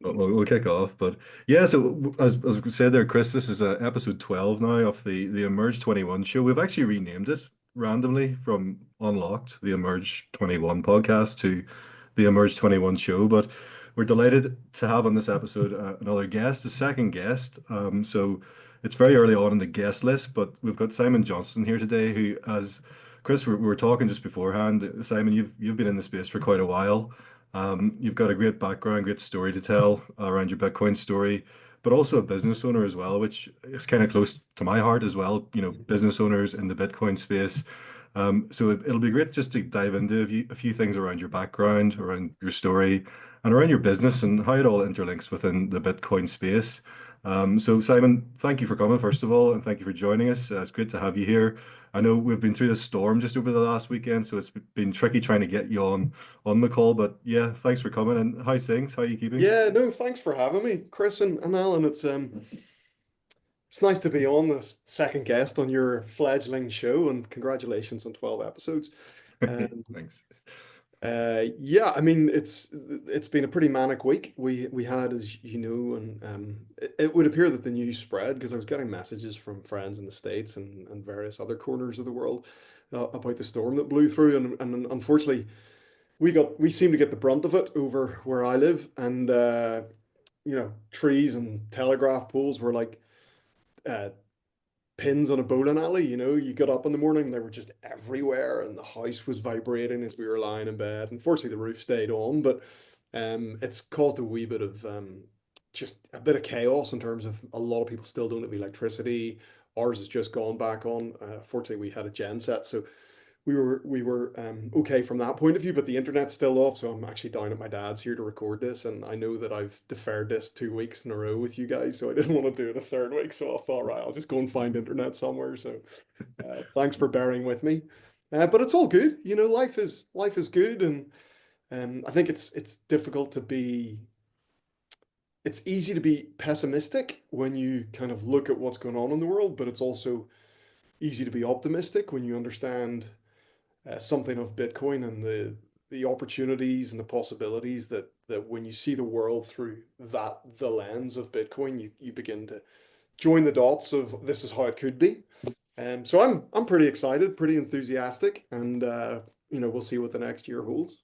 We'll kick off, but yeah. So as we said there, Chris, this is episode 12 now of the Emerge21 show. We've actually renamed it randomly from Unlocked, the Emerge21 podcast, to the Emerge21 show. But we're delighted to have on this episode another guest, a second guest. So it's very early on in the guest list, but we've got Simon Johnston here today, who, as Chris, we were talking just beforehand. Simon, you've been in the space for quite a while. You've got a great background, great story to tell around your Bitcoin story, but also a business owner as well, which is kind of close to my heart as well. Business owners in the Bitcoin space. So it'll be great just to dive into a few things around your background, around your story, and around your business and how it all interlinks within the Bitcoin space. So Simon, thank you for coming, first of all, and thank you for joining us. It's great to have you here. I know we've been through this storm just over the last weekend, so it's been tricky trying to get you on the call. But yeah, thanks for coming. And how's things? How are you keeping? Yeah, no, thanks for having me, Chris and Alan. It's nice to be on this second guest on your fledgling show, and congratulations on 12 episodes. Um, Thanks. yeah, I mean it's been a pretty manic week. We had, as you know, and it would appear that the news spread because I was getting messages from friends in the States and various other corners of the world about the storm that blew through, and unfortunately we seem to get the brunt of it over where I live, and trees and telegraph poles were like uh, pins on a bowling alley. You got up in the morning, they were just everywhere, and the house was vibrating as we were lying in bed. Unfortunately, the roof stayed on, but it's caused a wee bit of just a bit of chaos in terms of a lot of people still don't have electricity. Ours has just gone back on. Fortunately, we had a genset, so we were okay from that point of view, but the internet's still off, so I'm actually down at my dad's here to record this, and I know that I've deferred this 2 weeks in a row with you guys, so I didn't want to do it a third week, so I thought, right, I'll just go and find internet somewhere. So thanks for bearing with me. But it's all good. Life is good, and I think it's difficult to be. It's easy to be pessimistic when you kind of look at what's going on in the world, but it's also easy to be optimistic when you understand something of Bitcoin and the opportunities and the possibilities that when you see the world through the lens of Bitcoin, you begin to join the dots of this is how it could be. So I'm pretty excited, pretty enthusiastic, and we'll see what the next year holds.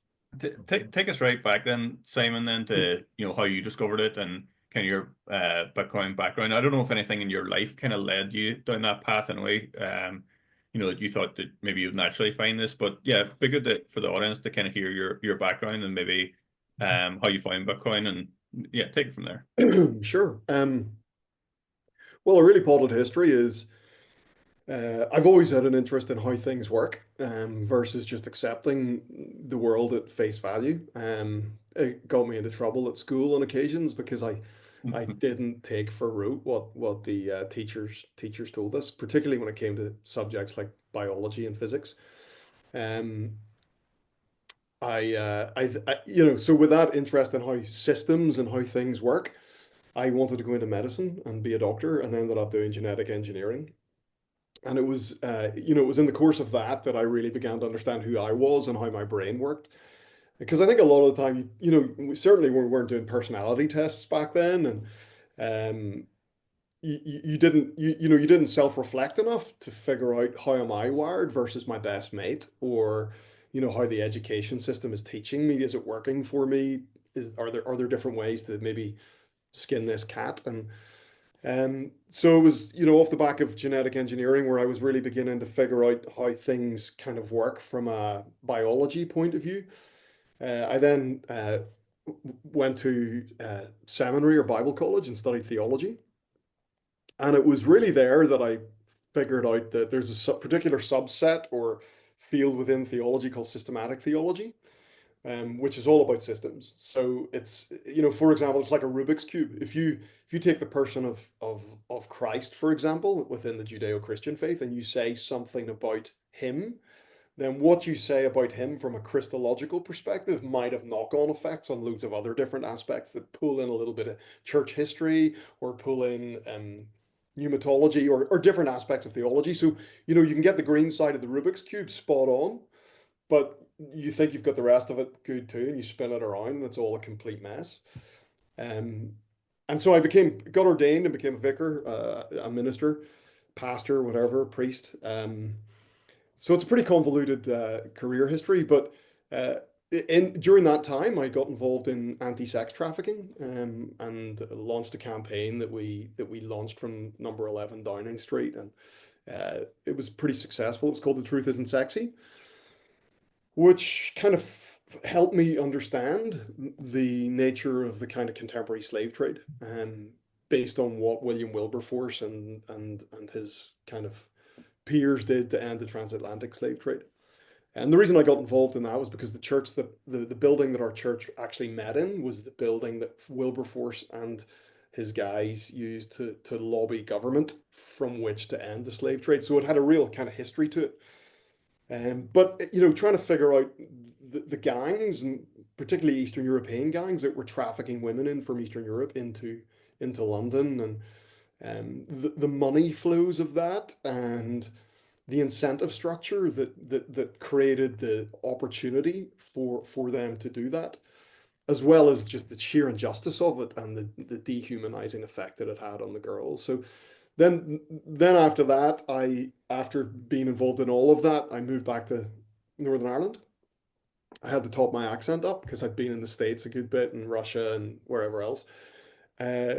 Take us right back then, Simon, then to how you discovered it and kind of your Bitcoin background. I don't know if anything in your life kind of led you down that path in a way. That you thought that maybe you'd naturally find this, but yeah, it'd be good for the audience to kind of hear your background and maybe how you find Bitcoin, and yeah, take it from there. Sure. Well, a really potted history is I've always had an interest in how things work versus just accepting the world at face value. It got me into trouble at school on occasions because I didn't take for rote what the teachers told us, particularly when it came to subjects like biology and physics. Um, so with that interest in how systems and how things work, I wanted to go into medicine and be a doctor, and ended up doing genetic engineering. And it was in the course of that I really began to understand who I was and how my brain worked. Because I think a lot of the time, certainly we weren't doing personality tests back then, and um, you didn't self-reflect enough to figure out how am I wired versus my best mate, or how the education system is teaching me. Is it working for me? Are there different ways to maybe skin this cat? So it was, off the back of genetic engineering where I was really beginning to figure out how things kind of work from a biology point of view. I then went to seminary or Bible college and studied theology. And it was really there that I figured out that there's a particular subset or field within theology called systematic theology, which is all about systems. So it's, for example, it's like a Rubik's cube. If you take the person of Christ, for example, within the Judeo-Christian faith, and you say something about him, then what you say about him from a Christological perspective might have knock-on effects on loads of other different aspects that pull in a little bit of church history or pull in pneumatology or different aspects of theology. So, you can get the green side of the Rubik's cube spot on, but you think you've got the rest of it good too, and you spin it around, and it's all a complete mess. Um, and so I got ordained and became a vicar, a minister, pastor, whatever, priest. So it's a pretty convoluted career history, but during that time, I got involved in anti-sex trafficking, and launched a campaign that we launched from number 11 Downing Street, and it was pretty successful. It was called "The Truth Isn't Sexy," which kind of helped me understand the nature of the kind of contemporary slave trade, based on what William Wilberforce and his kind of peers did to end the transatlantic slave trade. And the reason I got involved in that was because the church, the building that our church actually met in was the building that Wilberforce and his guys used to lobby government from which to end the slave trade. So it had a real kind of history to it. But trying to figure out the gangs, and particularly Eastern European gangs that were trafficking women in from Eastern Europe into London, and the money flows of that, and the incentive structure that created the opportunity for them to do that, as well as just the sheer injustice of it and the dehumanizing effect that it had on the girls. So then after that, after being involved in all of that, I moved back to Northern Ireland. I had to top my accent up because I'd been in the States a good bit, in Russia and wherever else. Uh,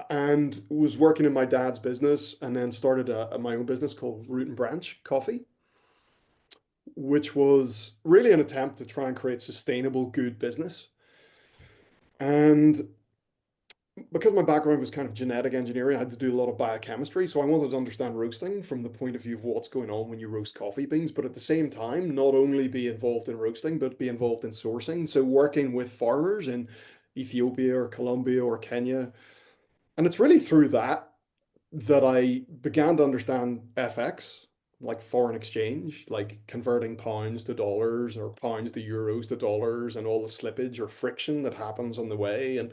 and was working in my dad's business, and then started my own business called Root and Branch Coffee, which was really an attempt to try and create sustainable, good business. And because my background was kind of genetic engineering, I had to do a lot of biochemistry. So I wanted to understand roasting from the point of view of what's going on when you roast coffee beans, but at the same time, not only be involved in roasting, but be involved in sourcing. So working with farmers in Ethiopia or Colombia or Kenya. And it's really through that I began to understand FX, like foreign exchange, like converting pounds to dollars or pounds to euros to dollars, and all the slippage or friction that happens on the way. And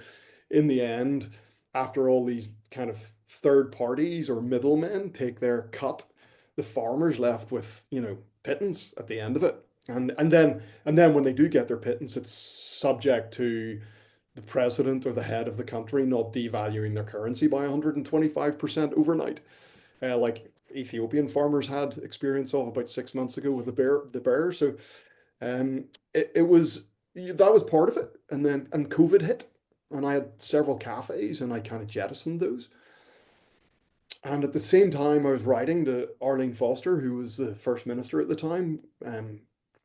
in the end, after all these kind of third parties or middlemen take their cut, the farmer's left with, pittance at the end of it. And then when they do get their pittance, it's subject to the president or the head of the country not devaluing their currency by 125% overnight, like Ethiopian farmers had experience of about 6 months ago with the bear. So it was that was part of it, and COVID hit, and I had several cafes, and I kind of jettisoned those. And at the same time, I was writing to Arlene Foster, who was the first minister at the time,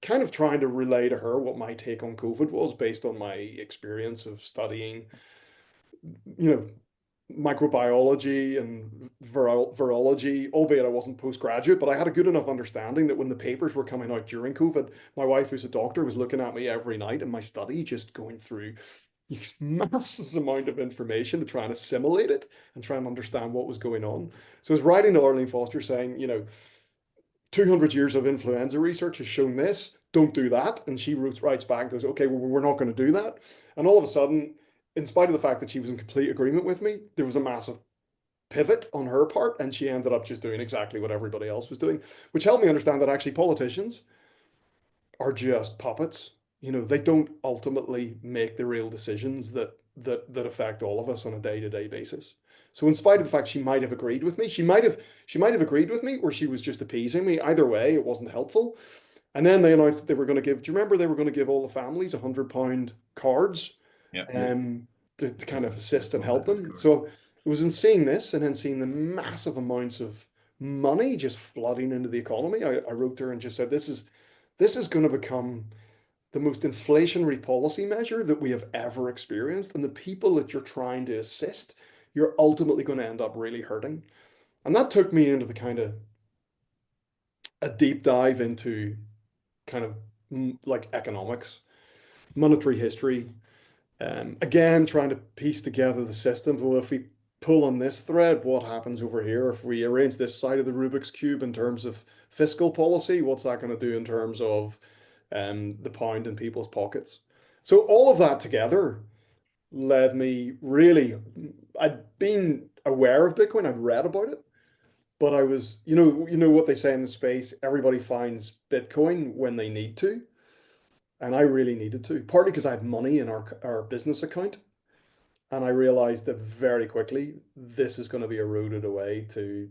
kind of trying to relay to her what my take on COVID was based on my experience of studying, you know, microbiology and virology, albeit I wasn't postgraduate, but I had a good enough understanding that when the papers were coming out during COVID, my wife, who's a doctor, was looking at me every night in my study, just going through massive amount of information to try and assimilate it and try and understand what was going on. So I was writing to Arlene Foster saying, 200 years of influenza research has shown this, don't do that. And she writes back and goes, okay, well, we're not going to do that. And all of a sudden, in spite of the fact that she was in complete agreement with me, there was a massive pivot on her part, and she ended up just doing exactly what everybody else was doing, which helped me understand that actually politicians are just puppets. They don't ultimately make the real decisions that affect all of us on a day-to-day basis. So in spite of the fact she might have agreed with me, she might have agreed with me, or she was just appeasing me. Either way, it wasn't helpful. And then they announced that they were going to give, do you remember they were going to give all the families £100 cards, Yeah. to kind of assist and Small help business them. card. So it was in seeing this, and then seeing the massive amounts of money just flooding into the economy. I wrote to her and just said, this is going to become the most inflationary policy measure that we have ever experienced. And the people that you're trying to assist, you're ultimately going to end up really hurting. And that took me into the kind of a deep dive into kind of like economics, monetary history. Again, trying to piece together the system. Well, if we pull on this thread, what happens over here? If we arrange this side of the Rubik's Cube in terms of fiscal policy, what's that going to do in terms of the pound in people's pockets? So all of that together led me really, I'd been aware of Bitcoin, I'd read about it, but I was, what they say in the space, everybody finds Bitcoin when they need to. And I really needed to, partly because I had money in our business account. And I realized that very quickly, this is going to be eroded away to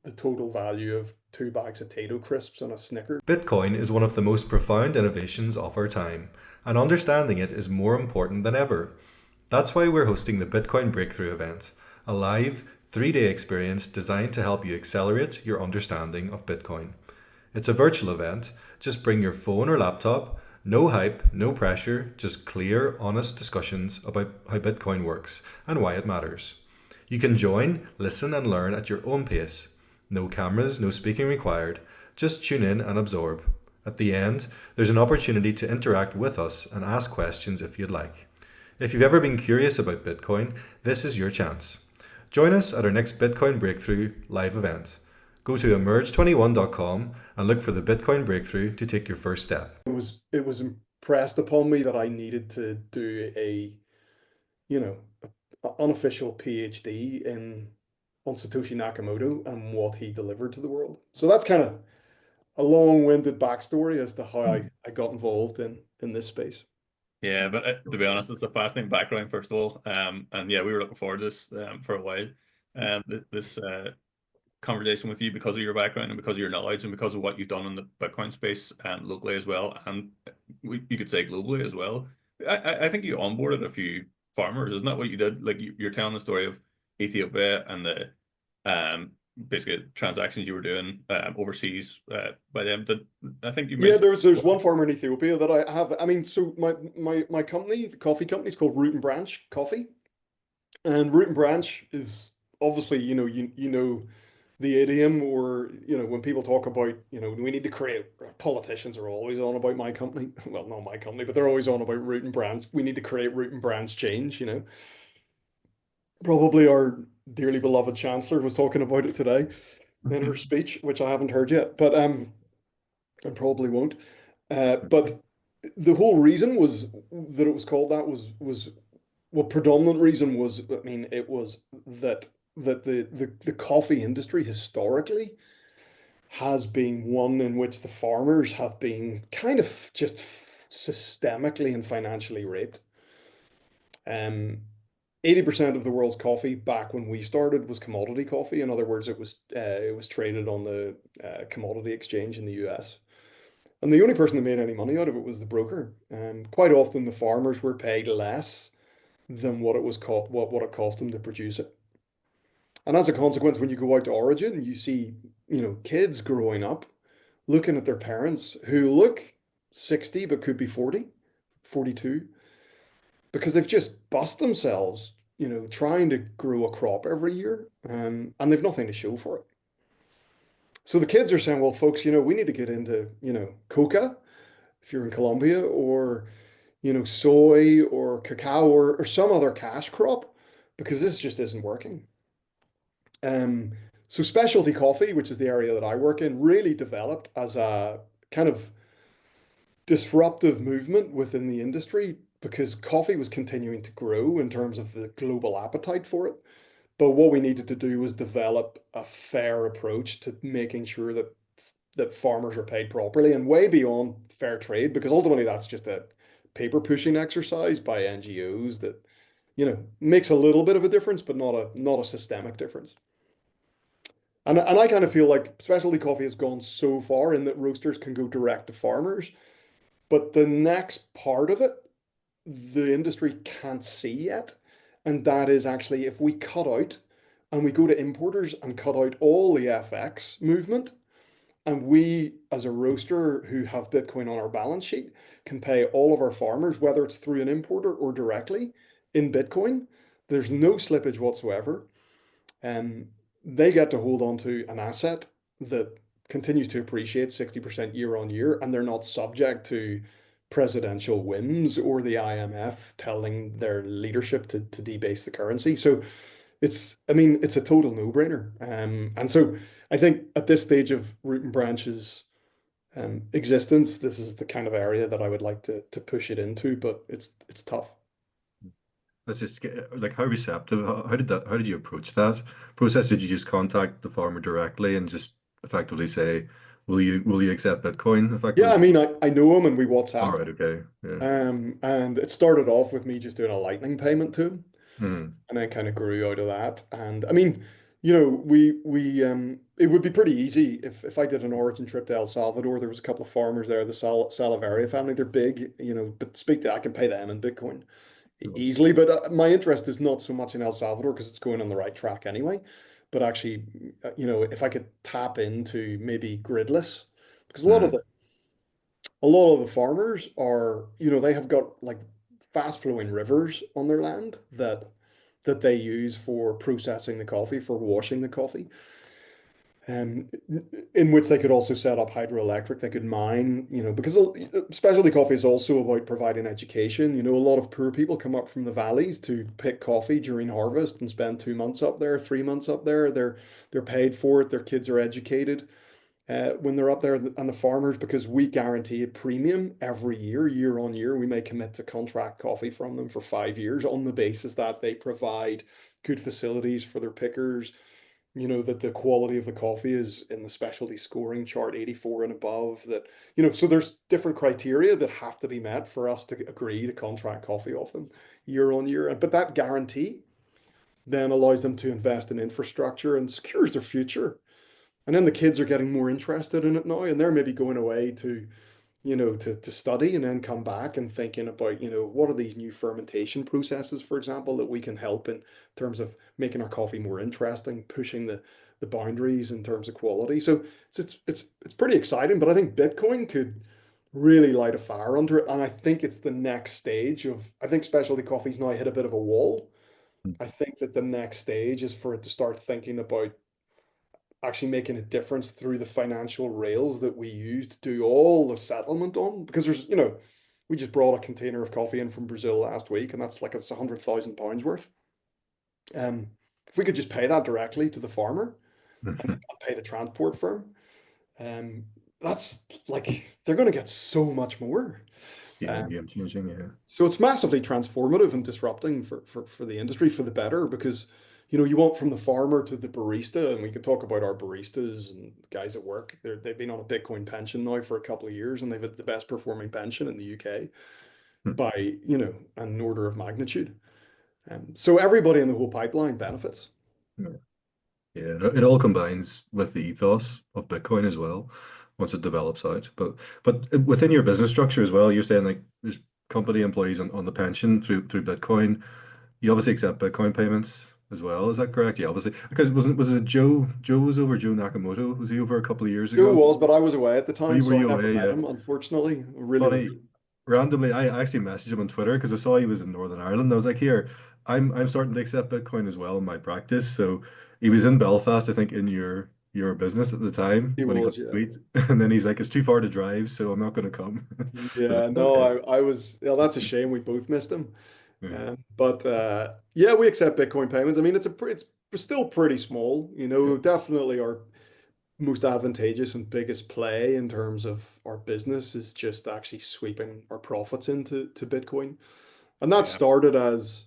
the total value of 2 bags of Tato crisps and a Snickers. Bitcoin is one of the most profound innovations of our time, and understanding it is more important than ever. That's why we're hosting the Bitcoin Breakthrough event, a live, 3-day experience designed to help you accelerate your understanding of Bitcoin. It's a virtual event. Just bring your phone or laptop. No hype, no pressure, just clear, honest discussions about how Bitcoin works and why it matters. You can join, listen, and learn at your own pace. No cameras, no speaking required. Just tune in and absorb. At the end, there's an opportunity to interact with us and ask questions if you'd like. If you've ever been curious about Bitcoin, this is your chance. Join us at our next Bitcoin Breakthrough live event. Go to Emerge21.com and look for the Bitcoin Breakthrough to take your first step. It was impressed upon me that I needed to do a unofficial PhD on Satoshi Nakamoto and what he delivered to the world. So that's kind of a long-winded backstory as to how I got involved in this space. Yeah, but to be honest, it's a fascinating background, first of all. And yeah, we were looking forward to this for a while. This conversation with you because of your background and because of your knowledge and because of what you've done in the Bitcoin space locally as well, and you could say globally as well. I think you onboarded a few farmers, isn't that what you did? Like you're telling the story of Ethiopia and the basically transactions you were doing overseas by them. I think you Yeah, mentioned. there's one farmer in Ethiopia that I have. I mean, so my company, the coffee company, is called Root and Branch Coffee, and Root and Branch is obviously, you know the idiom, or when people talk about, we need to create, politicians are always on about my company. Well, not my company, but they're always on about Root and Branch. We need to create Root and Branch change. Probably our dearly beloved Chancellor was talking about it today in her speech, which I haven't heard yet, but and probably won't. But the whole reason was that it was called that was well, predominant reason was, I mean, it was that the coffee industry historically has been one in which the farmers have been kind of just systemically and financially raped. Um, 80% of the world's coffee back when we started was commodity coffee. In other words, it was traded on the commodity exchange in the US. And the only person that made any money out of it was the broker. Quite often the farmers were paid less than what it cost them to produce it. And as a consequence, when you go out to Origin, you see, kids growing up looking at their parents who look 60 but could be 40, 42, because they've just bust themselves, trying to grow a crop every year, and they've nothing to show for it. So the kids are saying, well, folks, we need to get into, coca if you're in Colombia, or, soy or cacao, or some other cash crop, because this just isn't working. Um, so specialty coffee, which is the area that I work in, really developed as a kind of disruptive movement within the industry because coffee was continuing to grow in terms of the global appetite for it. But what we needed to do was develop a fair approach to making sure that farmers are paid properly and way beyond fair trade, because ultimately that's just a paper pushing exercise by NGOs that, makes a little bit of a difference, but not a systemic difference. And I kind of feel like specialty coffee has gone so far in that roasters can go direct to farmers, but the next part of it, the industry can't see yet. And that is actually if we cut out and we go to importers and cut out all the FX movement, and we, as a roaster who have Bitcoin on our balance sheet, can pay all of our farmers, whether it's through an importer or directly in Bitcoin. There's no slippage whatsoever. And they get to hold on to an asset that continues to appreciate 60% year on year, and they're not subject to presidential whims or the IMF telling their leadership to debase the currency. So it's a total no-brainer. And so I think at this stage of Root and Branch's existence, this is the kind of area that I would like to push it into, but it's tough. Let's just get like how receptive, how did you approach that process? Did you just contact the farmer directly and just effectively say, Will you accept Bitcoin Yeah, I effectively? mean, I know him and we All WhatsApp. right, okay. Yeah. And it started off with me just doing a lightning payment to him, Hmm. and then kind of grew out of that. And I mean, we it would be pretty easy if I did an origin trip to El Salvador. There was a couple of farmers there, the Salaveria family. They're big, but I can pay them in Bitcoin easily. But my interest is not so much in El Salvador because it's going on the right track anyway. But actually, if I could tap into maybe gridless, because Hmm. a lot of the farmers are, they have got like fast flowing rivers on their land that they use for processing the coffee, for washing the coffee. Um, in which they could also set up hydroelectric. They could mine, because specialty coffee is also about providing education. A lot of poor people come up from the valleys to pick coffee during harvest and spend 2 months up there, 3 months up there. They're paid for it. Their kids are educated when they're up there, and the farmers, because we guarantee a premium every year, year on year. We may commit to contract coffee from them for 5 years on the basis that they provide good facilities for their pickers, that the quality of the coffee is in the specialty scoring chart 84 and above, that, so there's different criteria that have to be met for us to agree to contract coffee off them year on year. But that guarantee then allows them to invest in infrastructure and secures their future. And then the kids are getting more interested in it now, and they're maybe going away to study and then come back and thinking about, what are these new fermentation processes, for example, that we can help in terms of making our coffee more interesting, pushing the boundaries in terms of quality. So it's pretty exciting, but I think Bitcoin could really light a fire under it. And I think it's the next stage I think specialty coffee's now hit a bit of a wall. I think that the next stage is for it to start thinking about actually making a difference through the financial rails that we use to do all the settlement on. Because we just brought a container of coffee in from Brazil last week, and it's £100,000 worth. If we could just pay that directly to the farmer and Mhm. pay the transport firm, um, that's like they're going to get so much more. Yeah, Um, game changing. Yeah. so it's massively transformative and disrupting for the industry for the better, because you want from the farmer to the barista, and we could talk about our baristas and guys at work. They've been on a Bitcoin pension now for a couple of years, and they've had the best performing pension in the UK Hmm. by an order of magnitude. So everybody in the whole pipeline benefits. Yeah. Yeah, it all combines with the ethos of Bitcoin as well, once it develops out. But within your business structure as well, you're saying like there's company employees on the pension through Bitcoin. You obviously accept Bitcoin payments as well. Is that correct? Yeah, obviously. Because was it Joe was over, Joe Nakamoto? Was he over a couple of years Joe ago? was, but I was away at the time, Were so I you never away? met Yeah. him, unfortunately. Really, Funny, really. randomly, I actually messaged him on Twitter because I saw he was in Northern Ireland. I was like, here, I'm starting to accept Bitcoin as well in my practice. So he was in Belfast, I think, in your business at the time He when he got was, the yeah. tweet. And then he's like, it's too far to drive, so I'm not going to come. I was Yeah, like, no, okay. I was, yeah, that's a shame. We both missed him. Yeah. But yeah, we accept Bitcoin payments. I mean, it's still pretty small, Yeah. definitely our most advantageous and biggest play in terms of our business is just actually sweeping our profits into Bitcoin. And that Yeah. started as,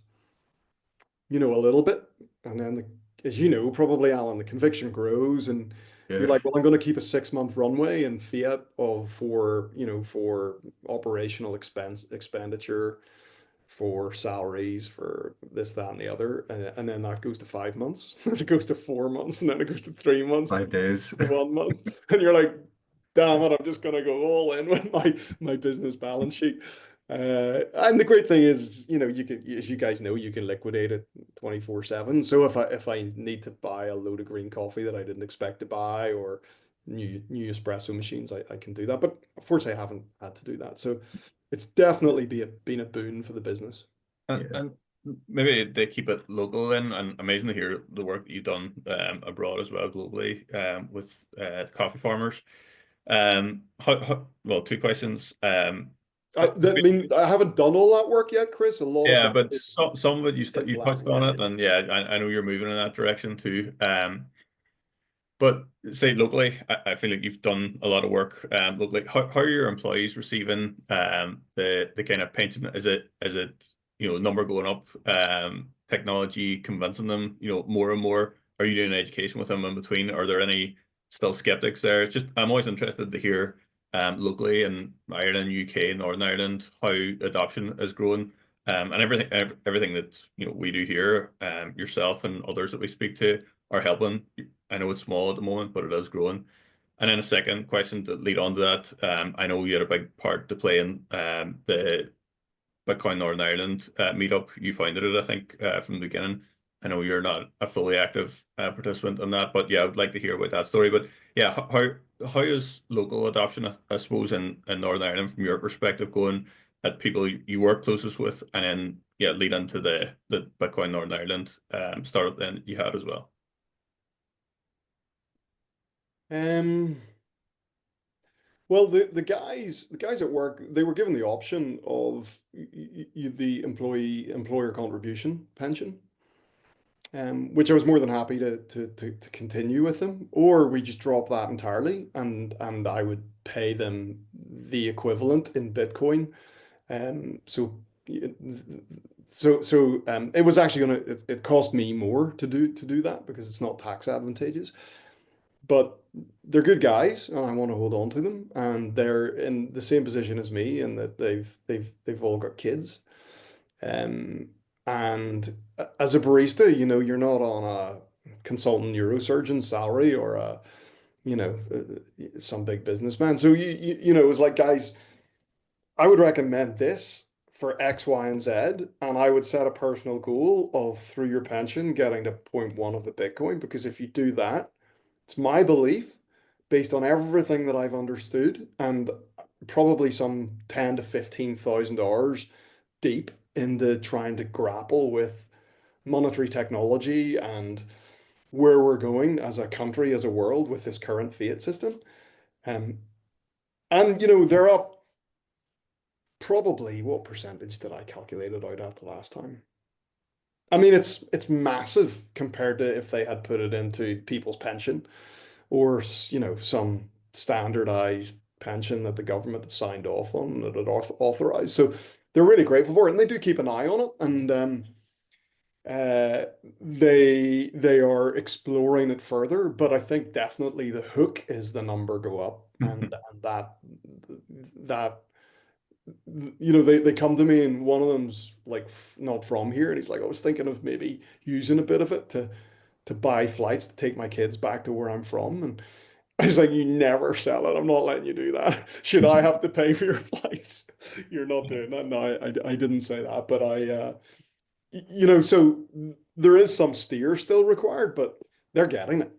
a little bit. And then, as you know, probably Alan, the conviction grows, and you're Yeah. like, well, I'm going to keep a 6 month runway in fiat for operational expenditure, for salaries, for this, that, and the other. And then that goes to 5 months, it goes to 4 months, and then it goes to 3 months, 5 days. to 1 month. And you're like, damn it, I'm just gonna go all in with my business balance sheet. And the great thing is, you can, as you guys know, you can liquidate it 24/7. So if I need to buy a load of green coffee that I didn't expect to buy, or new espresso machines, I can do that. But unfortunately, I haven't had to do that. So it's definitely been a boon for the business. Yeah. And maybe they keep it local then, and amazing to hear the work that you've done abroad as well, globally, with coffee farmers. Well, two questions. I mean, I haven't done all that work yet, Chris. A lot of Yeah, it but is some of it you touched on it, black-legged. and yeah, I know you're moving in that direction too. But say locally, I feel like you've done a lot of work locally. How are your employees receiving the kind of pension? Is it number going up? Technology convincing them more and more? Are you doing education with them in between? Are there any still skeptics there. It's just I'm always interested to hear locally in Ireland, UK, Northern Ireland how adoption is growing. And everything that we do here, yourself and others that we speak to are helping. I know it's small at the moment, but it is growing. And then a second question to lead on to that. I know you had a big part to play in the Bitcoin Northern Ireland meetup. You founded it, I think, from the beginning. I know you're not a fully active participant in that, but yeah, I would like to hear about that story. But yeah, how is local adoption, I suppose, in Northern Ireland from your perspective, going at people you work closest with, and then yeah, lead into the Bitcoin Northern Ireland startup then you had as well. Um, well, the guys at work, they were given the option of the employer contribution pension, which I was more than happy to continue with them, or we just drop that entirely, and I would pay them the equivalent in Bitcoin. So it was actually it cost me more to do that because it's not tax advantageous. But they're good guys, and I want to hold on to them. And they're in the same position as me, in that they've all got kids. Um, and as a barista, you're not on a consultant neurosurgeon salary or some big businessman. So it was like, guys, I would recommend this for X, Y, and Z, and I would set a personal goal of through your pension getting to point one of the Bitcoin, because if you do that, it's my belief, based on everything that I've understood, and probably some 10 to 15,000 hours deep into trying to grapple with monetary technology and where we're going as a country, as a world, with this current fiat system. Um, and they're up probably, what percentage did I calculate it out at the last time? I mean, it's massive compared to if they had put it into people's pension, or some standardized pension that the government had signed off on, that had authorized. So they're really grateful for it, and they do keep an eye on it, and uh, they are exploring it further. But I think definitely the hook is the number go up, and that they come to me, and one of them's like not from here, and he's like, I was thinking of maybe using a bit of it to buy flights to take my kids back to where I'm from. And I was like, you never sell it. I'm not letting you do that. Should I have to pay for your flights? You're not doing that. No, I didn't say that, but so there is some steer still required, but they're getting it.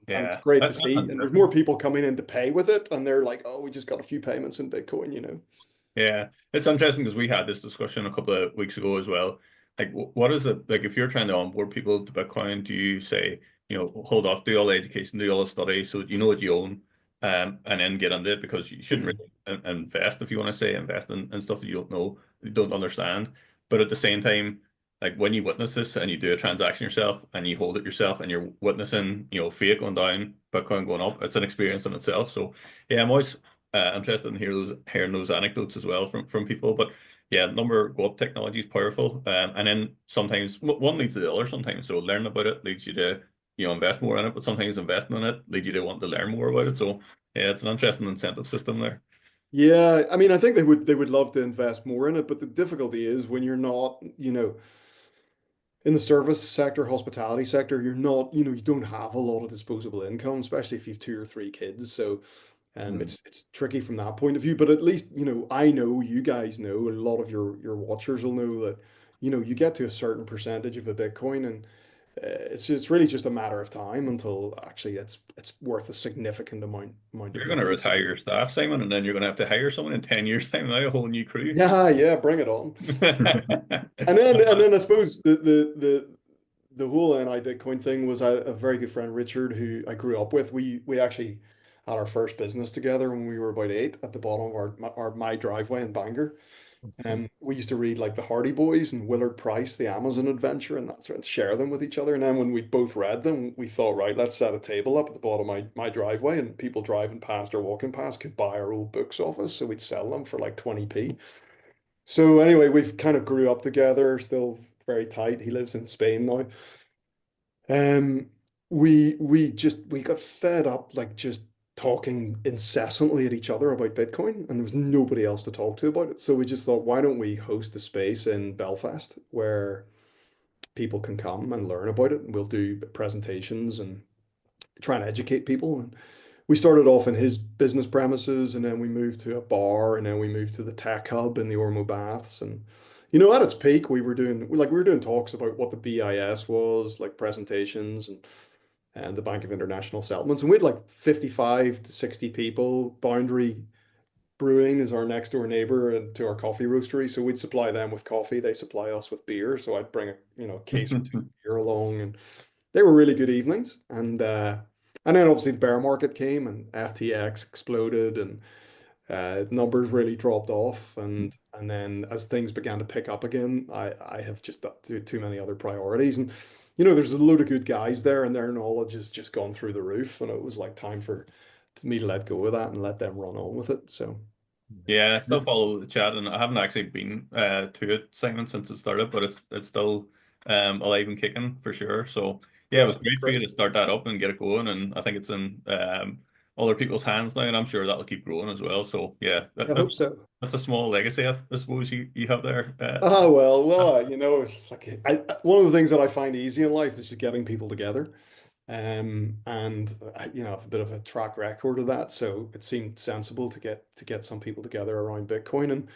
And it's Yeah. great to see. And there's more people coming in to pay with it. And they're like, oh, we just got a few payments in Bitcoin. Yeah, it's interesting because we had this discussion a couple of weeks ago as well. Like, what is it like if you're trying to onboard people to Bitcoin? Do you say, hold off, do all the education, do all the study, so you know what you own, and then get into it, because you shouldn't Mhm. really invest, if you want to say invest in stuff that you don't know, you don't understand. But at the same time, like when you witness this and you do a transaction yourself and you hold it yourself and you're witnessing, fiat going down, Bitcoin going up, it's an experience in itself. So yeah, I'm always interested in hearing those anecdotes as well from people. But yeah, number go up technology is powerful, and then sometimes one leads to the other. Sometimes so learning about it leads you to invest more in it, but sometimes investing in it leads you to want to learn more about it. So yeah, it's an interesting incentive system there. Yeah, I mean, I think they would love to invest more in it, but the difficulty is when you're not, in the service sector, hospitality sector, you're not, you don't have a lot of disposable income, especially if you've two or three kids. So Mm. it's tricky from that point of view. But at least, I know you guys know, a lot of your watchers will know that, you get to a certain percentage of a Bitcoin, and it's really just a matter of time until actually it's worth a significant amount of You're going to money. So retire your staff, Simon, and then you're going to have to hire someone in 10 years' time now, a whole new crew. yeah, yeah, bring it on. And then I suppose the whole NI Bitcoin thing was a very good friend, Richard, who I grew up with. We actually had our first business together when we were about eight, at the bottom of my driveway in Bangor. We used to read like the Hardy Boys and Willard Price, the Amazon Adventure, and that's right, share them with each other. And then when we both read them, we thought, right, let's set a table up at the bottom of my driveway, and people driving past or walking past could buy our old books off us. So we'd sell them for like 20p. So anyway, we've kind of grew up together, still very tight. He lives in Spain now. Um, we got fed up like just talking incessantly at each other about Bitcoin, and there was nobody else to talk to about it. So we just thought, why don't we host a space in Belfast where people can come and learn about it? And we'll do presentations and try and educate people. And we started off in his business premises, and then we moved to a bar, and then we moved to the tech hub in the Ormo Baths. And at its peak, we were doing talks about what the BIS was, like presentations, and the Bank of International Settlements. And we had like 55 to 60 people. Boundary Brewing is our next door neighbor and to our coffee roastery. So we'd supply them with coffee. They supply us with beer. So I'd bring a case or two of beer along, and they were really good evenings. And then obviously the bear market came and FTX exploded, and numbers really dropped off. And then as things began to pick up again, I have just got too many other priorities. And there's a load of good guys there, and their knowledge has just gone through the roof. And it was like time for me to let go of that and let them run on with it. So Yeah, I still follow the chat, and I haven't actually been to it, Simon, since it started, but it's still alive and kicking for sure. So yeah, it yeah, was great for you great. to start that up and get it going, and I think it's in other people's hands now, and I'm sure that'll keep growing as well. So yeah, I hope so. that's a small legacy, I suppose you have there. Oh well, it's like one of the things that I find easy in life is just getting people together. And I have a bit of a track record of that, so it seemed sensible to get some people together around Bitcoin. And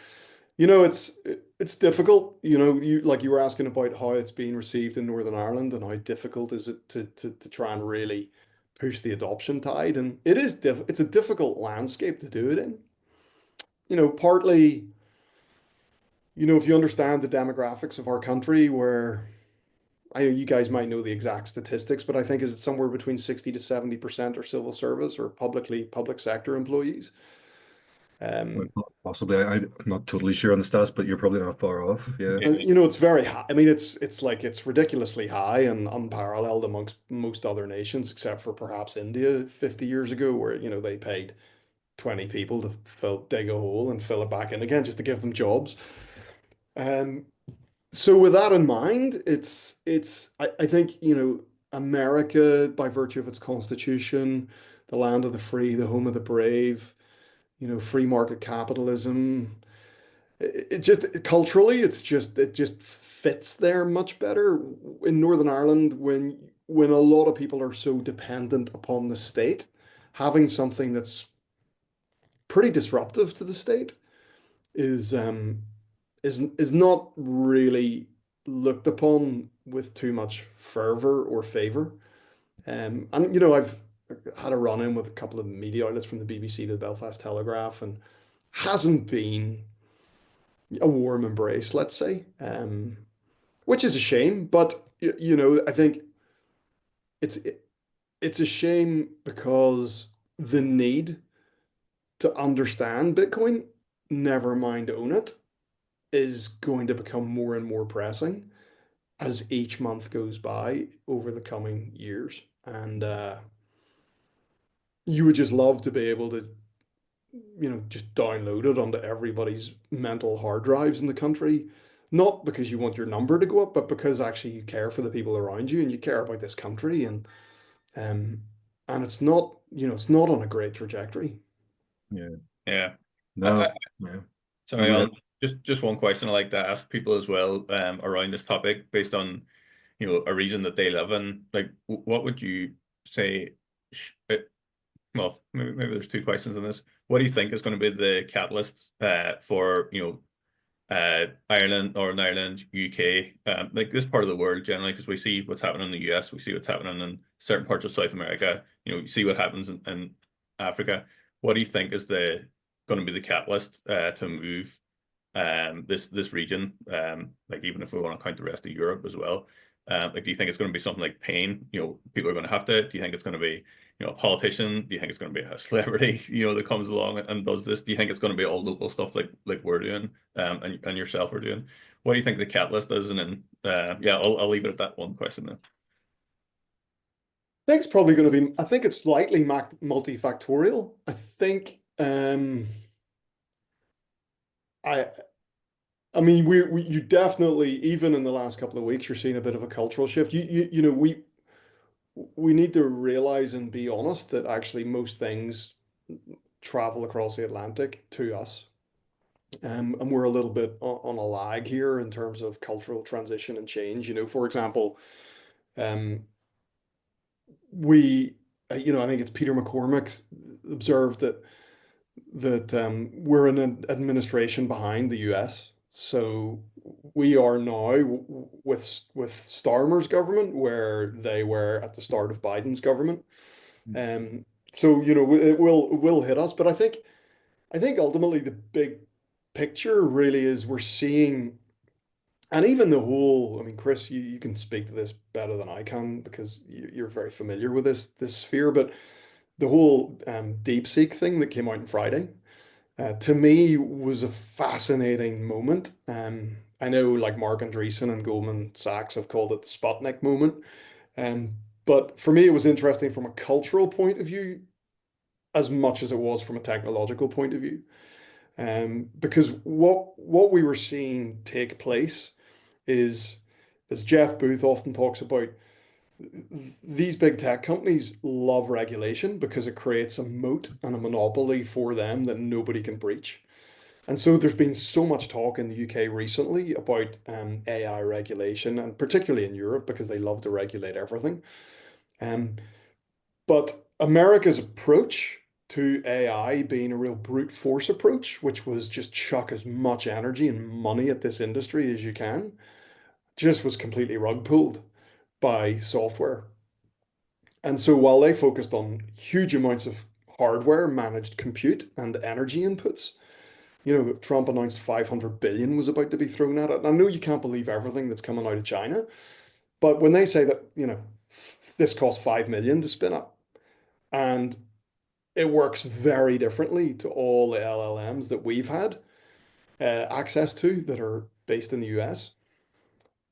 it's difficult. You were asking about how it's being received in Northern Ireland and how difficult is it to try and really push the adoption tide. And it's a difficult landscape to do it in. Partly, if you understand the demographics of our country, where I know you guys might know the exact statistics, but I think is it somewhere between 60 to 70% are civil service or public sector employees. Well, Um, possibly. I'm not totally sure on the stats, but you're probably not far off. Yeah. Yeah, and it's very high. I mean, it's ridiculously high and unparalleled amongst most other nations, except for perhaps India 50 years ago, where they paid 20 people to dig a hole and fill it back in again just to give them jobs. Um, So with that in mind, I think, America, by virtue of its constitution, the land of the free, the home of the brave, free market capitalism, it just culturally, it just fits there much better. In Northern Ireland, when a lot of people are so dependent upon the state, having something that's pretty disruptive to the state is is not really looked upon with too much fervor or favor. And I've had a run in with a couple of media outlets from the BBC to the Belfast Telegraph, and hasn't been a warm embrace, let's say, which is a shame. But I think it's it's a shame because the need to understand Bitcoin, never mind own it, is going to become more and more pressing as each month goes by over the coming years. And you would just love to be able to, just download it onto everybody's mental hard drives in the country. Not because you want your number to go up, but because actually you care for the people around you and you care about this country. Um, and it's not on a great trajectory. Yeah. yeah. I, No. Yeah. No, Sorry, go I'll ahead. just one question I like to ask people as well, around this topic based on, a region that they live in. Like, what would you say? Well, maybe there's two questions in this. What do you think is going to be the catalyst for Ireland, Northern Ireland, UK, like this part of the world generally? Because we see what's happening in the US, we see what's happening in certain parts of South America. You see what happens in Africa. What do you think is the going to be the catalyst to move this region, like even if we want to count the rest of Europe as well, like do you think it's going to be something like pain, people are going to have to, do you think it's going to be, a politician, do you think it's going to be a celebrity, that comes along and does this, do you think it's going to be all local stuff like we're doing, and yourself are doing? What do you think the catalyst is? And then yeah, I'll leave it at that one question then. I think it's probably going to be, I think it's slightly multifactorial. I think, I, I mean, you definitely, even in the last couple of weeks, you're seeing a bit of a cultural shift. We we need to realize and be honest that actually most things travel across the Atlantic to us. And we're a little bit on a lag here in terms of cultural transition and change. For example, um, we, I think it's Peter McCormick observed that we're in an administration behind the US. So we are now with Starmer's government where they were at the start of Biden's government. Um, so it will hit us, but I think ultimately the big picture really is we're seeing, and even the whole, I mean, Chris, you can speak to this better than I can because you're very familiar with this sphere, but the whole DeepSeek thing that came out on Friday, to me was a fascinating moment. I know like Mark Andreessen and Goldman Sachs have called it the Sputnik moment. Um, but for me, it was interesting from a cultural point of view as much as it was from a technological point of view. Because what we were seeing take place is, as Jeff Booth often talks about, these big tech companies love regulation because it creates a moat and a monopoly for them that nobody can breach. And so there's been so much talk in the UK recently about AI regulation, and particularly in Europe because they love to regulate everything. Um, but America's approach to AI being a real brute force approach, which was just chuck as much energy and money at this industry as you can, just was completely rug pulled by software. And so while they focused on huge amounts of hardware, managed compute, and energy inputs, Trump announced 500 billion was about to be thrown at it. And I know you can't believe everything that's coming out of China, but when they say that, this costs 5 million to spin up, and it works very differently to all the LLMs that we've had access to that are based in the US.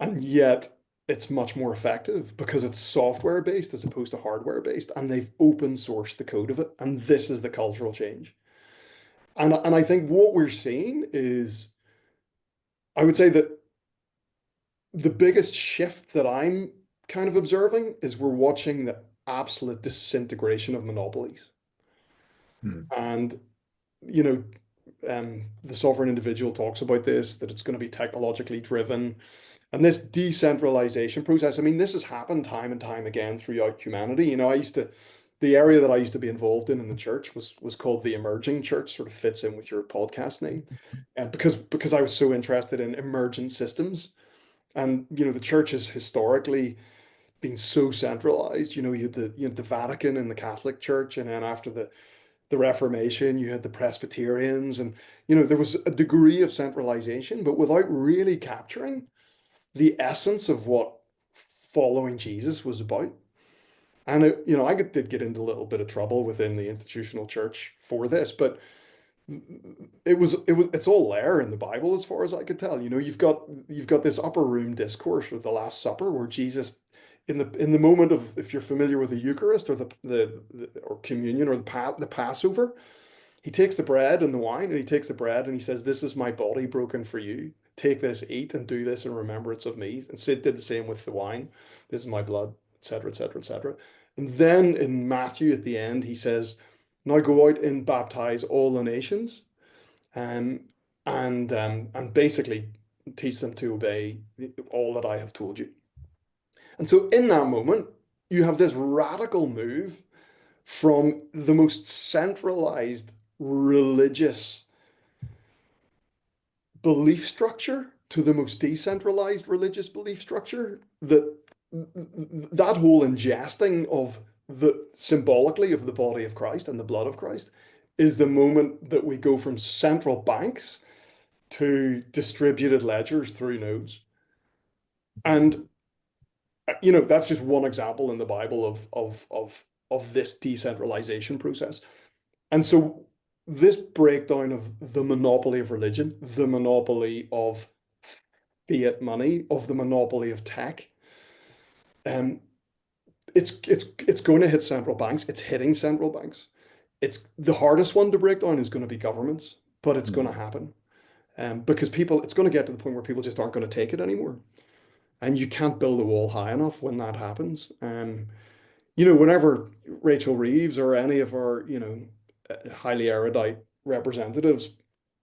And yet it's much more effective because it's software based as opposed to hardware based. And they've open sourced the code of it. And this is the cultural change. And I think what we're seeing is, I would say that the biggest shift that I'm kind of observing is we're watching the absolute disintegration of monopolies. Hmm. And, you know, the sovereign individual talks about this, that it's going to be technologically driven. And this decentralization process, I mean, this has happened time and time again throughout humanity. The area that I used to be involved in the church was called the Emerging Church, sort of fits in with your podcast name. And because I was so interested in emergent systems. And, the church has historically been so centralized. You had the Vatican and the Catholic Church, and then after the Reformation, you had the Presbyterians, and there was a degree of centralization, but without really capturing the essence of what following Jesus was about. And did get into a little bit of trouble within the institutional church for this, but it's all there in the Bible as far as I could tell. You've got this upper room discourse with the Last Supper where Jesus, in the moment of, if you're familiar with the Eucharist or or communion or the Passover, he takes the bread and the wine, and he takes the bread and he says, "This is my body broken for you. Take this, eat, and do this in remembrance of me." And Sid did the same with the wine. "This is my blood," etc., etc., etc. And then in Matthew at the end, he says, "Now go out and baptize all the nations, um, and basically teach them to obey all that I have told you." And so in that moment, you have this radical move from the most centralized religious belief structure to the most decentralized religious belief structure. That whole ingesting of the symbolically of the body of Christ and the blood of Christ is the moment that we go from central banks to distributed ledgers through nodes. And that's just one example in the Bible of this decentralization process. And so this breakdown of the monopoly of religion, the monopoly of fiat money, of the monopoly of tech, um, it's going to hit central banks. It's hitting central banks. It's the hardest one to break down is going to be governments, but it's going to happen. Because it's going to get to the point where people just aren't going to take it anymore. And you can't build a wall high enough when that happens. whenever Rachel Reeves or any of our, highly erudite representatives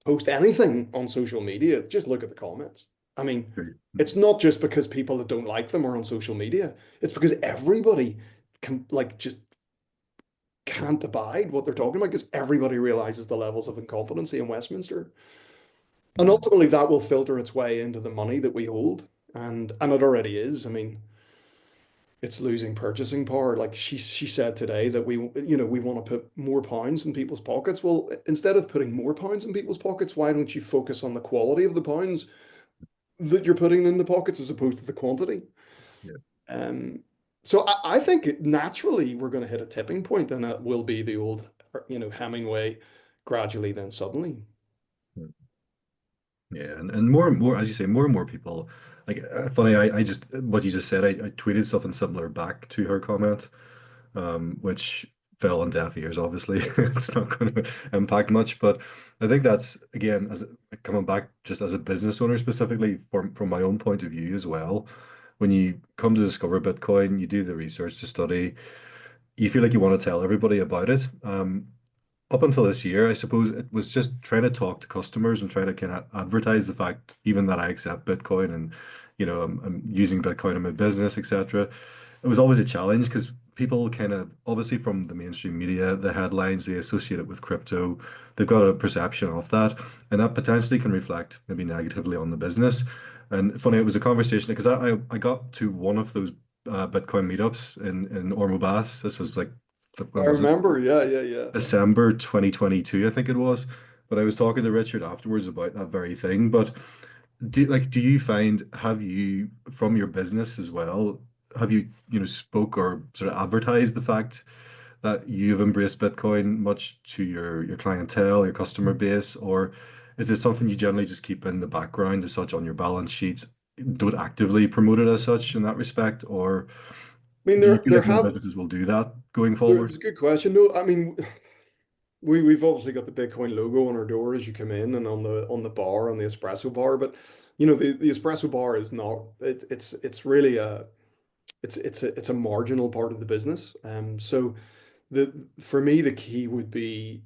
post anything on social media, just look at the comments. I mean, Great. it's not just because people that don't like them are on social media. It's because everybody can like just can't abide what they're talking about because everybody realizes the levels of incompetency in Westminster. And Mm. ultimately that will filter its way into the money that we hold. And it already is. I mean, it's losing purchasing power. Like she said today that we want to put more pounds in people's pockets. Well, instead of putting more pounds in people's pockets, why don't you focus on the quality of the pounds that you're putting in the pockets as opposed to the quantity? Yeah. Um, so I think naturally we're going to hit a tipping point, and it will be the old, Hemingway, gradually then suddenly. Mm. Yeah, and more and more, as you say, more and more people like funny. I just what you just said. I tweeted something similar back to her comment, which fell on deaf ears. Obviously, it's not going to impact much. But I think that's again, as coming back just as a business owner specifically from my own point of view as well. When you come to discover Bitcoin, you do the research to study. You feel like you want to tell everybody about it. Up until this year, I suppose it was just trying to talk to customers and trying to kind of advertise the fact even that I accept Bitcoin and I'm using Bitcoin in my business, etc. It was always a challenge because people kind of obviously from the mainstream media, the headlines they associate it with crypto. They've got a perception of that, and that potentially can reflect maybe negatively on the business. And funny, it was a conversation because I got to one of those Bitcoin meetups in Ormobas. This was like I when was it? remember, yeah, yeah, yeah. December 2022, I think it was. But I was talking to Richard afterwards about that very thing. But do you find have you from your business as well, have you spoke or sort of advertised the fact that you've embraced Bitcoin much to your clientele, your customer base, or is it something you generally just keep in the background as such on your balance sheets? Don't actively promote it as such in that respect, or I mean, do you there feel there like more have businesses will do that going it's forward? a good question. No, I mean, we've obviously got the Bitcoin logo on our door as you come in and on the bar, on the espresso bar, but the espresso bar is not it's really it's a marginal part of the business. So the for me the key would be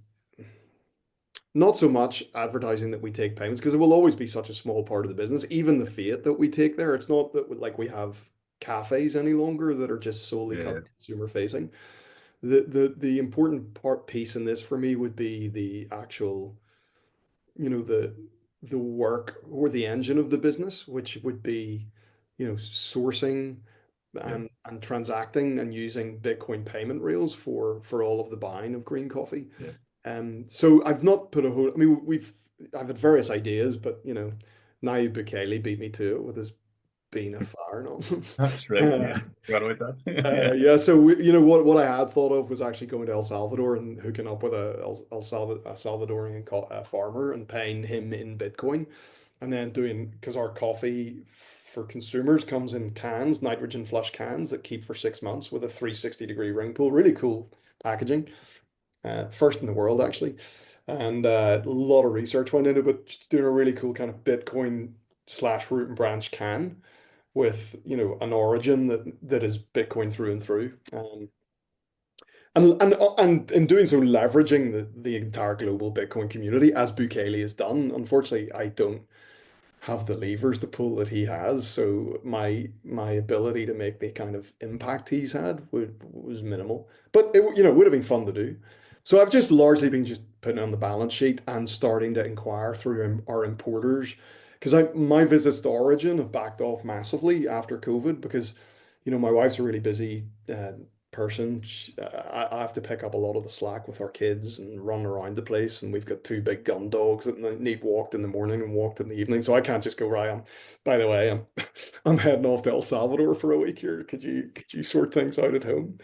not so much advertising that we take payments because it will always be such a small part of the business. Even the fiat that we take there, it's not that like we have cafes any longer that are just solely Yeah, consumer facing. The important part piece in this for me would be the actual, the work or the engine of the business, which would be, sourcing yeah, and transacting and using Bitcoin payment rails for all of the buying of green coffee. yeah. So I've not put a whole. I mean, I've had various ideas, but Nayib Bukele beat me to it with his bean of fire nonsense. That's right. Yeah, forgot about that. Yeah, so what I had thought of was actually going to El Salvador and hooking up with a Salvadorian farmer and paying him in Bitcoin, and then doing because our coffee for consumers comes in cans, nitrogen flush cans that keep for 6 months with a 360-degree ring pull. Really cool packaging, first in the world actually, and a lot of research went into it, but just doing a really cool kind of Bitcoin slash root and branch can with an origin that is Bitcoin through and through, and in doing so, leveraging the entire global Bitcoin community as Bukele has done. Unfortunately, I don't have the levers to pull that he has, so my ability to make the kind of impact he's had was minimal. But it would have been fun to do. So I've just largely been just putting it on the balance sheet and starting to inquire through our importers because my visits to Origin have backed off massively after COVID because my wife's a really busy person. I have to pick up a lot of the slack with our kids and run around the place, and we've got two big gun dogs that need walked in the morning and walked in the evening. So I can't just go, right, by the way, I'm heading off to El Salvador for a week here. Could you sort things out at home?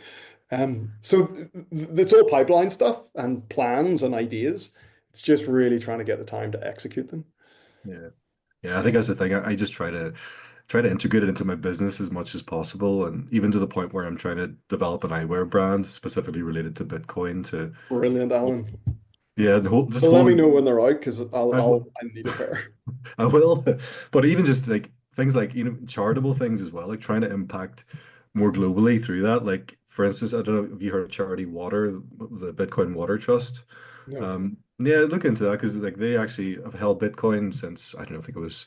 So it's all pipeline stuff and plans and ideas. It's just really trying to get the time to execute them. Yeah. Yeah, I think that's the thing. I just try to integrate it into my business as much as possible, and even to the point where I'm trying to develop an eyewear brand specifically related to Bitcoin to Brilliant, Alan. yeah, the whole just So let whole me know when they're out because I will I need a pair. I will. But even just like things like charitable things as well, like trying to impact more globally through that. Like for instance, I don't know if you heard of Charity Water, the Bitcoin Water Trust. No. Yeah, look into that because like they actually have held Bitcoin since I don't know, I think it was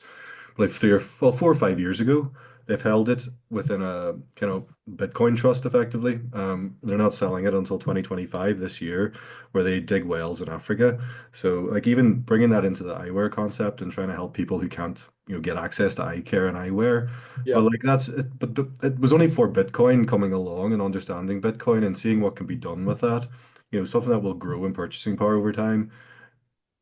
like 4 or 5 years ago. They've held it within a kind of Bitcoin trust effectively. They're not selling it until 2025 this year, where they dig wells in Africa. So like even bringing that into the eyewear concept and trying to help people who can't, get access to eye care and eyewear. But Yeah. like that's it, but it was only for Bitcoin coming along and understanding Bitcoin and seeing what can be done with that. Something that will grow in purchasing power over time.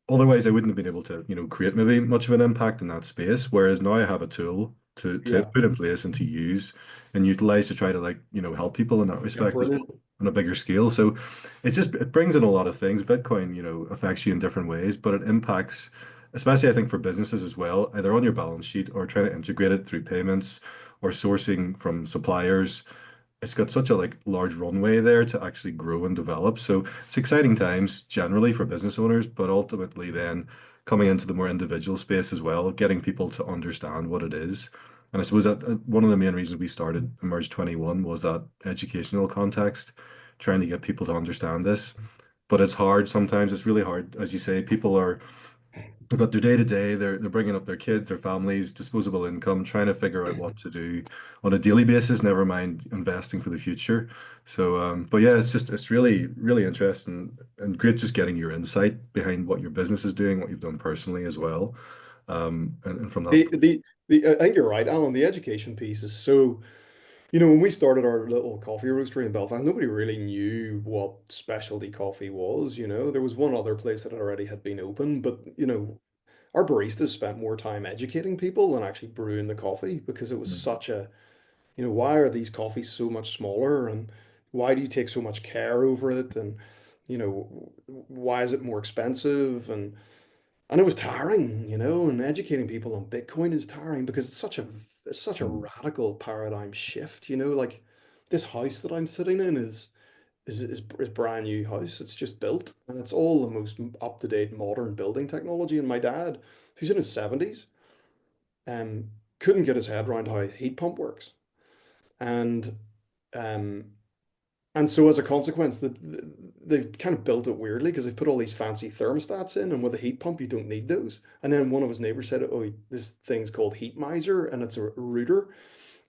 Otherwise, I wouldn't have been able to, create maybe much of an impact in that space. Whereas now I have a tool to Yeah. put in place and to use and utilize to try to like, help people in that Yeah. respect as Brilliant. well on a bigger scale. So it brings in a lot of things. Bitcoin, affects you in different ways, but it impacts, especially I think for businesses as well, either on your balance sheet or trying to integrate it through payments or sourcing from suppliers. It's got such a like large runway there to actually grow and develop. So it's exciting times generally for business owners, but ultimately then coming into the more individual space as well, getting people to understand what it is. And I suppose that one of the main reasons we started Emerge 21 was that educational context, trying to get people to understand this. But it's hard sometimes. It's really hard. As you say, people are they've got their day to day. They're bringing up their kids, their families, disposable income, trying to figure out what to do on a daily basis. Never mind investing for the future. So, but yeah, it's really interesting and great just getting your insight behind what your business is doing, what you've done personally as well. And from that, I think you're right, Alan. The education piece is so, when we started our little coffee roastery in Belfast, nobody really knew what specialty coffee was, There was one other place that already had been open, but, our baristas spent more time educating people than actually brewing the coffee because it was mm, such a, why are these coffees so much smaller and why do you take so much care over it and, why is it more expensive and it was tiring, and educating people on Bitcoin is tiring because it's such a mm, radical paradigm shift, like this house that I'm sitting in is brand new house. It's just built and it's all the most up-to-date modern building technology. And my dad, who's in his 70s, um, couldn't get his head around how a heat pump works. And um, and so as a consequence, they've kind of built it weirdly because they've put all these fancy thermostats in, and with a heat pump, you don't need those. And then one of his neighbors said, "Oh, this thing's called heat miser, and it's a router.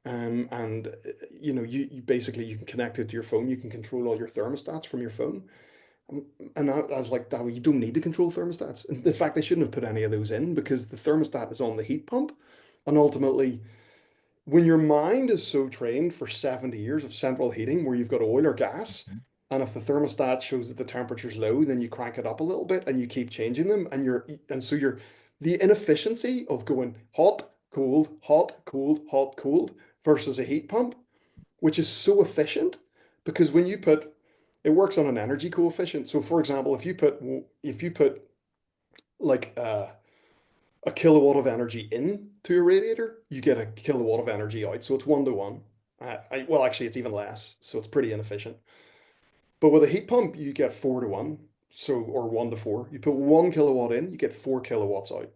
And you basically you can connect it to your phone. You can control all your thermostats from your phone." And I was like, "That you don't need to control thermostats. In fact, they shouldn't have put any of those in because the thermostat is on the heat pump, and ultimately." When your mind is so trained for 70 years of central heating where you've got oil or gas, and if the thermostat shows that the temperature's low, then you crank it up a little bit and you keep changing them, and so you're the inefficiency of going hot, cold, hot, cold, hot, cold versus a heat pump, which is so efficient because when you put it works on an energy coefficient. So for example, if you put like a kilowatt of energy into a radiator, you get a kilowatt of energy out. So it's 1 to 1. Well, actually, it's even less. So it's pretty inefficient. But with a heat pump, you get 4 to 1. So, or 1 to 4. You put 1 kilowatt in, you get 4 kilowatts out.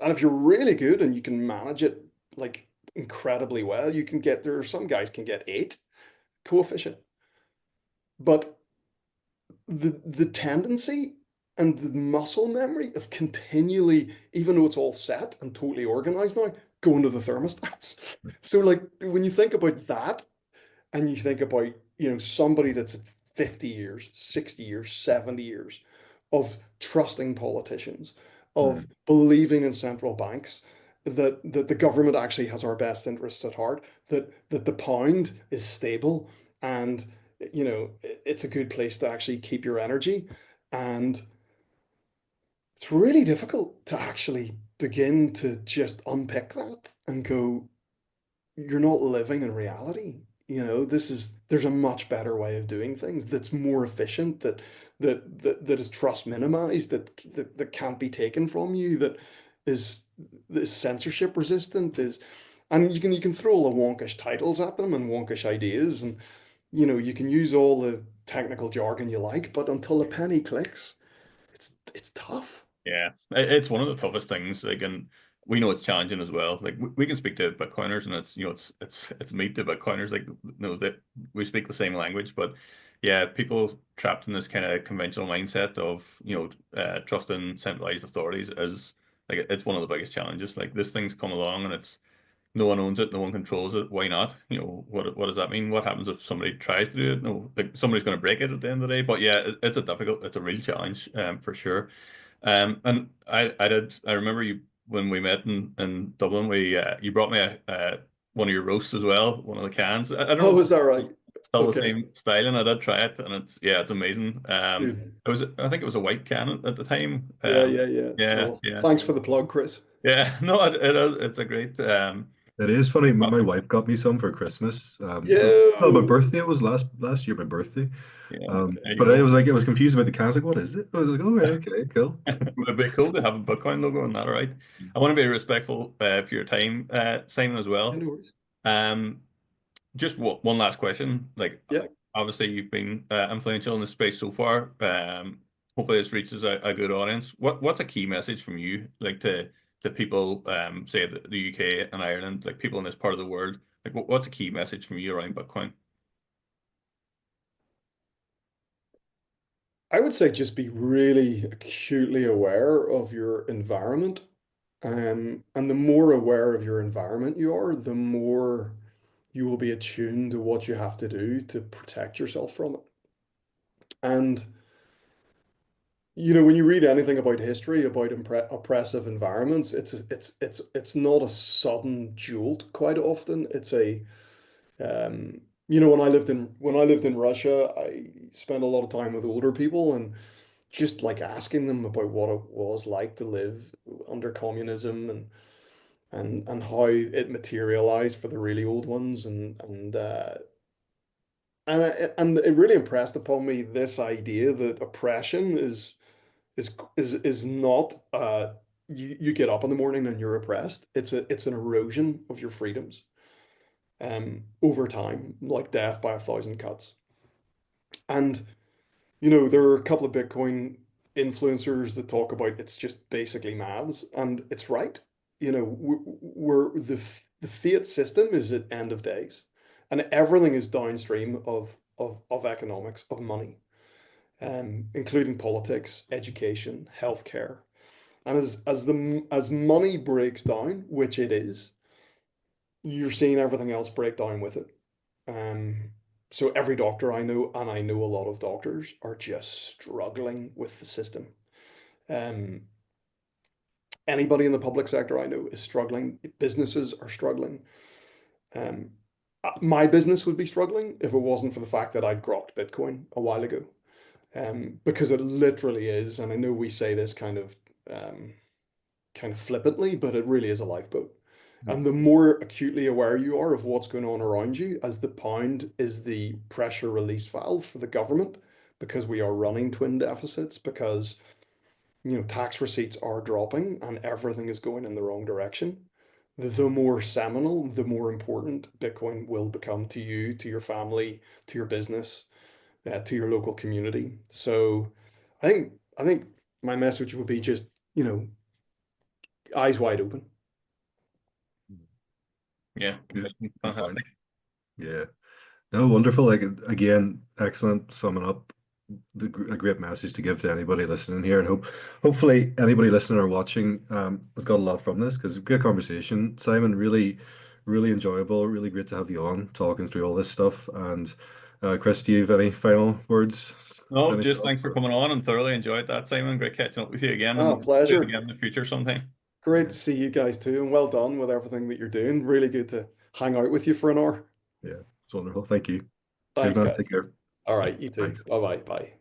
And if you're really good and you can manage it like incredibly well, there are some guys can get 8 coefficient. But the tendency and the muscle memory of continually, even though it's all set and totally organized now, going to the thermostats. So like when you think about that and you think about, somebody that's at 50 years, 60 years, 70 years of trusting politicians, of mm, believing in central banks, that the government actually has our best interests at heart, that the pound is stable and it's a good place to actually keep your energy. And it's really difficult to actually begin to just unpick that and go, you're not living in reality. There's a much better way of doing things that's more efficient, that is trust minimized, that can't be taken from you, is is censorship resistant, and you can throw all the wonkish titles at them and wonkish ideas, and you can use all the technical jargon you like, but until the penny clicks, it's tough. Yeah, it's one of the toughest things. Like, and we know it's challenging as well. Like we can speak to Bitcoiners, and it's it's meet the Bitcoiners. Like that we speak the same language, but yeah, people trapped in this kind of conventional mindset of trusting centralized authorities is like it's one of the biggest challenges. Like this thing's come along and it's no one owns it, no one controls it. Why not? What does that mean? What happens if somebody tries to do it? No, like somebody's going to break it at the end of the day. But yeah, it's a real challenge, for sure. And I remember you when we met in Dublin. You brought me one of your roasts as well, one of the cans. I don't know Oh, if is that right? it's still the Okay. same style, and I did try it, and it's amazing. Good. I think it was a white can at the time. Yeah, yeah, yeah. Yeah, Oh, yeah, thanks for the plug, Chris. yeah. No, it is. It's a great It is funny. My platform. wife got me some for Christmas. So well, my Yo. birthday it was last year, my birthday. Yeah, there you But I go. was like, I was confused about the can. I was like, what is it? I was like, oh, right, okay, cool. It'd be cool to have a Bitcoin logo on that, all right? I want to be respectful for your time, Simon, as Yeah, well. no worries. Um, just one last question. Like, Yeah. obviously, you've been influential in the space so far. Hopefully, this reaches a good audience. What's a key message from you, like to people, say the UK and Ireland, like people in this part of the world? Like, what's a key message from you around Bitcoin? I would say just be really acutely aware of your environment. And the more aware of your environment you are, the more you will be attuned to what you have to do to protect yourself from it. And when you read anything about history, about oppressive environments, it's not a sudden jolt quite often. It's a when I lived in Russia, I spent a lot of time with older people and just like asking them about what it was like to live under communism and how it materialized for the really old ones and it really impressed upon me this idea that oppression is not you get up in the morning and you're oppressed. It's an erosion of your freedoms over time, like death by a thousand cuts. And there are a couple of Bitcoin influencers that talk about it's just basically maths, and it's right. The fiat system is at end of days, and everything is downstream of economics, of money, including politics, education, healthcare. And as money breaks down, which it is, you're seeing everything else break down with it. Um, so every doctor I know, and I know a lot of doctors, are just struggling with the system. Um, Anybody in the public sector I know is struggling. Businesses are struggling. Um, my business would be struggling if it wasn't for the fact that I'd grokked Bitcoin a while ago. Because it literally is, and I know we say this kind of flippantly, but it really is a lifeboat. And the more acutely aware you are of what's going on around you, as the pound is the pressure release valve for the government, because we are running twin deficits, because tax receipts are dropping and everything is going in the wrong direction, the more seminal, the more important Bitcoin will become to you, to your family, to your business, to your local community. So I think my message would be just, eyes wide open. Yeah, Good point. fantastic. Yeah. No, wonderful. Like again, excellent summing up. A great message to give to anybody listening here, and hopefully anybody listening or watching has got a lot from this because great conversation, Simon. Really, really enjoyable. Really great to have you on talking through all this stuff. And Chris, do you have any final words? No, Any just thoughts? thanks for coming on and thoroughly enjoyed that, Simon. Great catching up with you again, and Oh, we'll do it pleasure. again in the future sometime. Great to see you guys too, and well done with everything that you're doing. Really good to hang out with you for an hour. Yeah, it's wonderful. Thank you. Cheers, Thanks, man. guys. Take care. All right, you too. Thanks. Bye bye. Bye.